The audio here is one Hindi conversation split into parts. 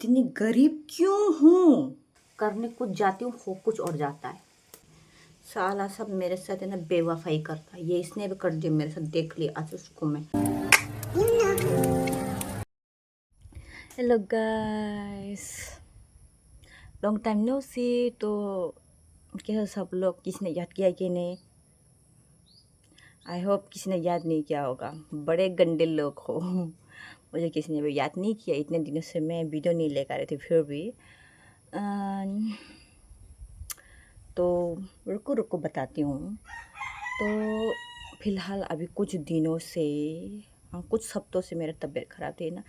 इतनी गरीब क्यों हूँ? करने कुछ जाती हूँ, हो कुछ और जाता है। साला सब मेरे साथ है ना बेवफाई करता है। ये इसने भी कर दिया मेरे साथ, देख लिया आज उसको मैं। Hello guys, long time no see. तो कैसे सब लोग, किसी ने याद किया कि नहीं? आई होप किसी ने याद नहीं किया होगा, बड़े गंदे लोग हो। मुझे किसी ने भी याद नहीं किया। इतने दिनों से मैं वीडियो नहीं लेकर आ रही थी, फिर भी तो रुको रुको बताती हूँ। तो फ़िलहाल अभी कुछ दिनों से, हाँ कुछ हफ्तों से मेरा तबीयत ख़राब थी ना।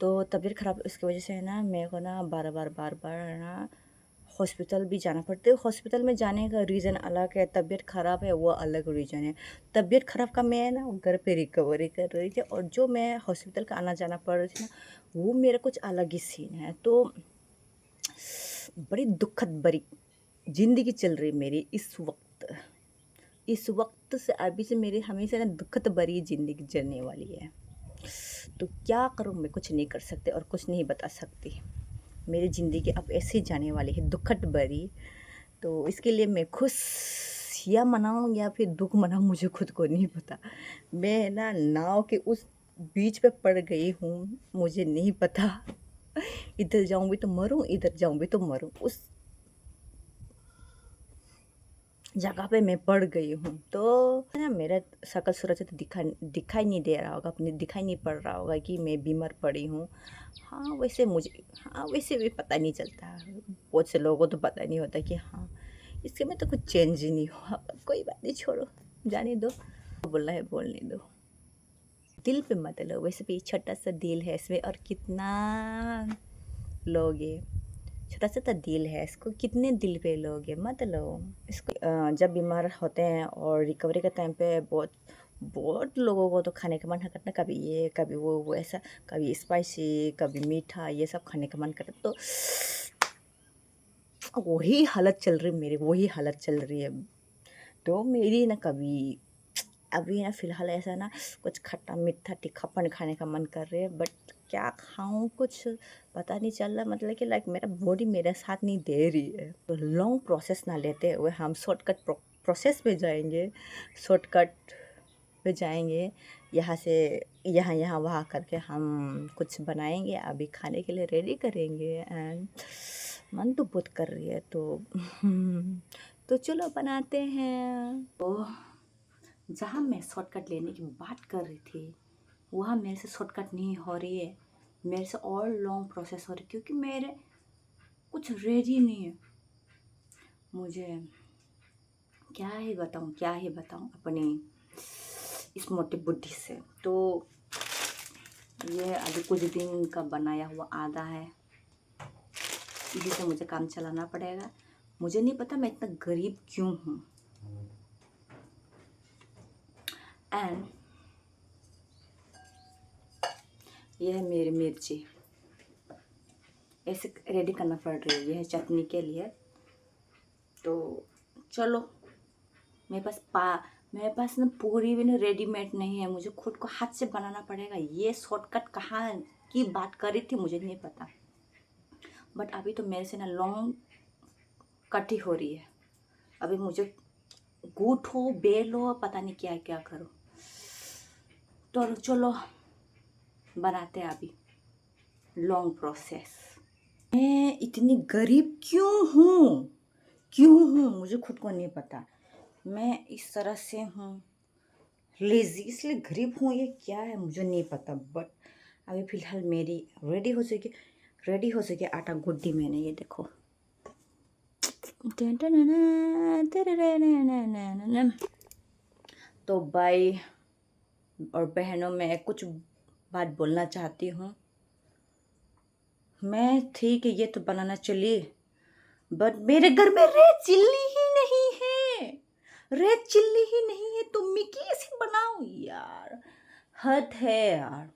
तो तबीयत ख़राब इसकी वजह से है ना, मेरे को ना बार बार है ना हॉस्पिटल भी जाना पड़ता है। हॉस्पिटल में जाने का रीज़न अलग है, तबीयत ख़राब है वो अलग रीज़न है। तबीयत ख़राब का मैं ना घर पे रिकवरी कर रही थी, और जो मैं हॉस्पिटल का आना जाना पड़ रही थी ना, वो मेरा कुछ अलग ही सीन है। तो बड़ी दुखद भरी ज़िंदगी चल रही मेरी इस वक्त से अभी से मेरी हमेशा ना दुखद भरी ज़िंदगी चलने वाली है। तो क्या करूँ मैं? कुछ नहीं कर सकते और कुछ नहीं बता सकती। मेरी ज़िंदगी अब ऐसे ही जाने वाली है, दुखद भरी। तो इसके लिए मैं खुशियाँ मनाऊँ या फिर दुख मनाऊँ, मुझे खुद को नहीं पता। मैं ना नाव के उस बीच पे पड़ गई हूँ, मुझे नहीं पता। इधर जाऊँ भी तो मरूँ, इधर जाऊँ भी तो मरूँ। उस जगह पे मैं पड़ गई हूँ। तो ना मेरा शकल सूरत तो दिखाई नहीं दे रहा होगा, अपने दिखाई नहीं पड़ रहा होगा कि मैं बीमार पड़ी हूँ। हाँ वैसे भी पता नहीं चलता। बहुत से लोगों को तो पता नहीं होता कि हाँ इसके में तो कुछ चेंज ही नहीं हुआ। कोई बात नहीं, छोड़ो, जाने दो। बोलना है बोलने दो, दिल पे मत लो। वैसे भी छोटा सा दिल है इसमें, और कितना लोगे? छोटा सा तो दिल है, इसको कितने दिल पे लोगे? मत लो इसको। जब बीमार होते हैं और रिकवरी के टाइम पे बहुत बहुत लोगों को तो खाने का मन करता है, कभी ये कभी वो ऐसा, कभी स्पाइसी कभी मीठा, ये सब खाने का मन करता। तो वही हालत चल रही मेरी, वही हालत चल रही है। तो मेरी ना कभी अभी ना फ़िलहाल ऐसा ना कुछ खट्टा मीठा तीखापन खाने का मन कर रही है, बट क्या खाऊं कुछ पता नहीं चल रहा। मतलब कि लाइक मेरा बॉडी मेरे साथ नहीं दे रही है। तो लॉन्ग प्रोसेस ना लेते हुए हम शॉर्टकट प्रोसेस पे जाएंगे। शॉर्टकट पे जाएंगे, यहाँ से यहाँ यहाँ वहाँ करके हम कुछ बनाएंगे, अभी खाने के लिए रेडी करेंगे। एंड मन तो बहुत कर रही है, तो चलो बनाते हैं। तो जहाँ मैं शॉर्टकट लेने की बात कर रही थी, वहाँ मेरे से शॉर्टकट नहीं हो रही है, मेरे से और लॉन्ग प्रोसेस हो रही है, क्योंकि मेरे कुछ रेडी नहीं है। मुझे क्या ही बताऊँ अपनी इस मोटी बुद्धि से। तो ये अभी कुछ दिन का बनाया हुआ आधा है, इसी से मुझे काम चलाना पड़ेगा। मुझे नहीं पता मैं इतना गरीब क्यों हूँ। एंड यह है मेरी मिर्ची, ऐसे रेडी करना पड़ रही है। यह है चटनी के लिए। तो चलो, मेरे पास ना पूरी भी ना रेडीमेड नहीं है, मुझे खुद को हाथ से बनाना पड़ेगा। ये शॉर्टकट कहाँ की बात कर रही थी मुझे नहीं पता, बट अभी तो मेरे से ना लॉन्ग कट ही हो रही है। अभी मुझे गूथो बेलो, पता नहीं क्या क्या करो। तो चलो बनाते हैं अभी लॉन्ग प्रोसेस। मैं इतनी गरीब क्यों हूँ मुझे खुद को नहीं पता। मैं इस तरह से हूँ, लेजी इसलिए गरीब हूँ, ये क्या है मुझे नहीं पता। बट अभी फ़िलहाल मेरी रेडी हो सके आटा गुड्डी मैंने, ये देखो। तो भाई और बहनों, मैं कुछ बात बोलना चाहती हूँ। मैं ठीक है ये तो बनाना चलिए, बट मेरे घर में रेड चिल्ली ही नहीं है। रेड चिल्ली ही नहीं है तो मैं कैसे बनाऊं यार? हद है यार,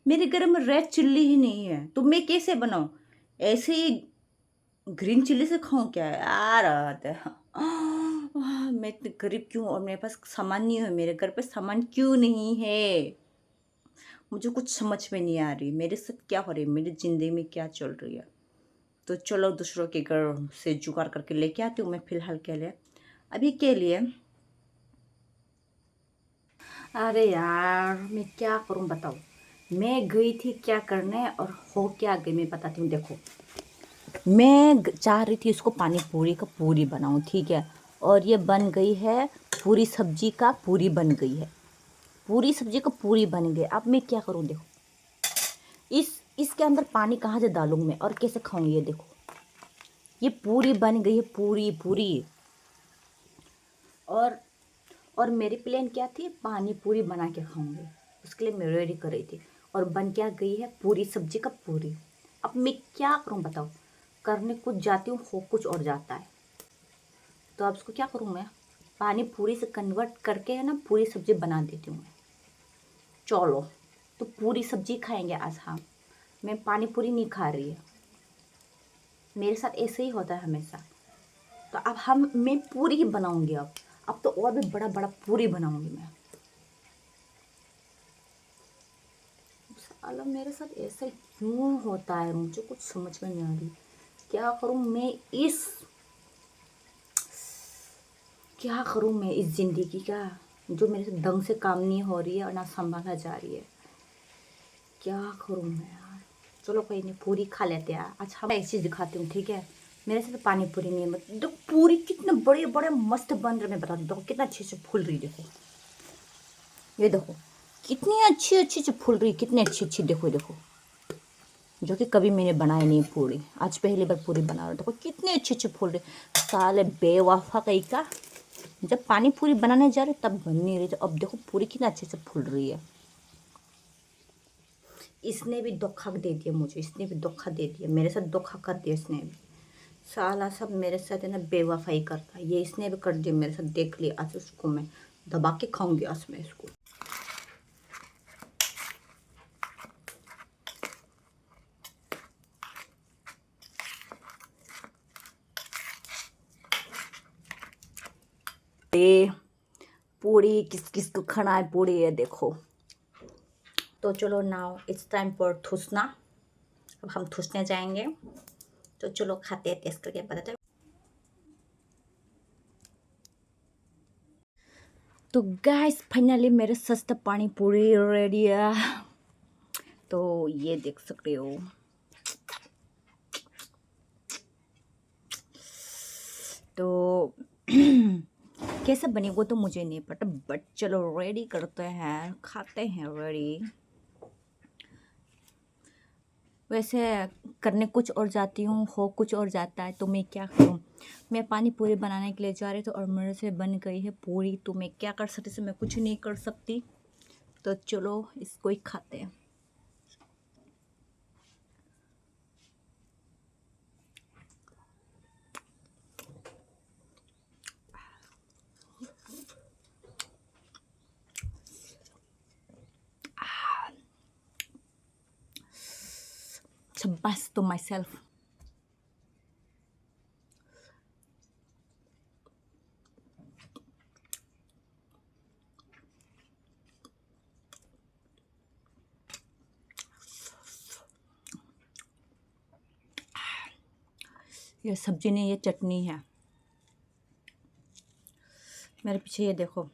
मेरे घर में रेड चिल्ली ही नहीं है तो मैं कैसे बनाऊं? ऐसे ही ग्रीन चिल्ली से खाऊं क्या यार? हद है। मैं इतनी गरीब क्यों और मेरे पास सामान नहीं है? मेरे घर पे सामान क्यों नहीं है? मुझे कुछ समझ में नहीं आ रही मेरे साथ क्या हो रही है, मेरी ज़िंदगी में क्या चल रही है। तो चलो दूसरों के घर से जुगाड़ करके लेके आती हूँ मैं फ़िलहाल के लिए। अभी के लिए अरे यार मैं क्या करूँ बताओ। मैं गई थी क्या करने और हो क्या गई मैं बताती हूँ। देखो मैं चाह रही थी इसको पानी पूरी का पूरी बनाऊँ, ठीक है। और ये बन गई है पूरी सब्जी का पूरी बन गई है। पूरी सब्जी का पूरी बन गई। अब मैं क्या करूँ देखो। इसके अंदर पानी कहाँ से डालूँ मैं और कैसे खाऊँ ये देखो। ये पूरी बन गई है पूरी पूरी। और और मेरी प्लान क्या थी, पानी पूरी बना के खाऊंगी। उसके लिए मैं रेडी कर रही थी और बन क्या गई है पूरी सब्जी का पूरी। अब मैं क्या करूं बताओ। करने कुछ जाती हूँ हो कुछ और जाता है। तो अब इसको क्या करूं मैं, पानी पूरी से कन्वर्ट करके है ना पूरी सब्जी बना देती हूँ मैं। चलो तो पूरी सब्जी खाएंगे आज हम। मैं पानी पूरी नहीं खा रही है, मेरे साथ ऐसे ही होता है हमेशा। तो अब मैं पूरी ही बनाऊंगी अब तो और भी बड़ा बड़ा पूरी बनाऊंगी मैं। साला मेरे साथ ऐसा क्यों होता है, मुझे कुछ समझ में नहीं आ रही। क्या करूं मैं इस क्या करूं मैं इस ज़िंदगी का जो मेरे से ढंग से काम नहीं हो रही है और ना संभाला जा रही है। क्या करूं मैं यार। चलो कोई नहीं, पूरी खा लेते हैं आज। हम एक चीज़ दिखाती हूँ, ठीक है। मेरे से तो पानी पूरी नहीं है, मतलब देखो पूरी कितने बड़े बड़े मस्त बन रहे। मैं बता दूँ देखो कितना अच्छे से फूल रही। देखो ये देखो कितनी अच्छी अच्छी से फूल रही, कितनी अच्छी अच्छी। देखो देखो जो कि कभी मैंने बनाई नहीं पूरी, आज पहली बार पूरी बना रहा। देखो कितने अच्छे अच्छे फूल रहे। साले बेवफा कहीं का, जब पानी पूरी बनाने जा रहे तब बन नहीं रही थी, अब देखो पूरी कितना अच्छे से फूल रही है। इसने भी धोखा दे दिया मुझे, इसने भी धोखा दे दिया मेरे साथ, धोखा कर दिया इसने भी। साला सब मेरे साथ है ना बेवफाई करता है ये। इसने भी कर दिया मेरे साथ, देख लिया। आज उसको मैं दबा के खाऊंगी आज मैं इसको। ये पूरी किस किस को खाना है पूरी है देखो। तो चलो नाउ इट्स टाइम फॉर ठूसना। अब हम ठूसने जाएंगे। तो चलो खाते हैं, टेस्ट करके पता चल। तो गाइस फाइनली मेरे सस्ता पानी पूरी रेडी है। तो ये देख सकते हो। तो कैसे बनी वो तो मुझे नहीं पता, बट चलो रेडी करते हैं, खाते हैं रेडी। वैसे करने कुछ और जाती हूँ हो कुछ और जाता है, तो मैं क्या करूँ। मैं पानी पूरी बनाने के लिए जा रही थी और मेरे से बन गई है पूरी, तो मैं क्या कर सकती, मैं कुछ नहीं कर सकती। तो चलो इसको ही खाते हैं। Best to myself. ये सब्जी नहीं, ये चटनी है। मेरे पीछे ये देखो,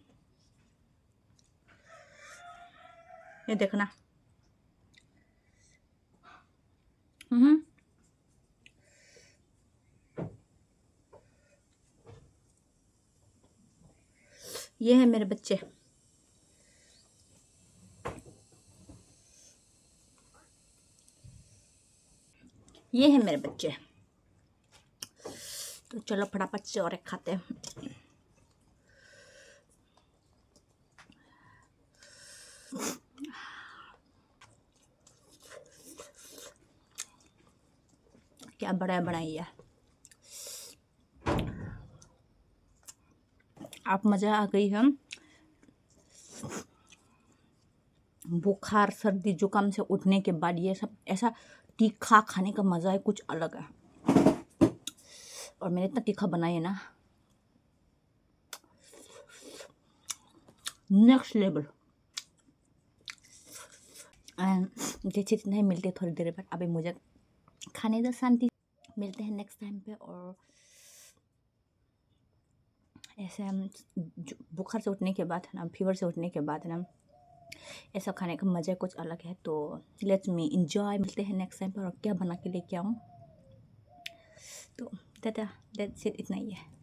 ये देखना। हम्म। ये है मेरे बच्चे। ये है मेरे बच्चे। तो चलो फटाफट से और एक खाते हैं। क्या बड़ा बनाई है। आप मज़ा आ गई हम। बुखार सर्दी जुकाम से उठने के बाद ये सब ऐसा तीखा खाने का मज़ा है कुछ अलग है। और मैंने इतना तीखा बनाई है ना, नेक्स्ट लेवल। जैसे नहीं मिलते थोड़ी देर बाद, अभी मुझे खाने दो शांति। मिलते हैं नेक्स्ट टाइम पे। और ऐसे हम बुखार से उठने के बाद है ना, फीवर से उठने के बाद है ना, ऐसा खाने का मज़ा कुछ अलग है। तो लेट्स मी इंजॉय। मिलते हैं नेक्स्ट टाइम पर और क्या बना के लेके आऊँ। तो दैट्स इट, इतना ही है।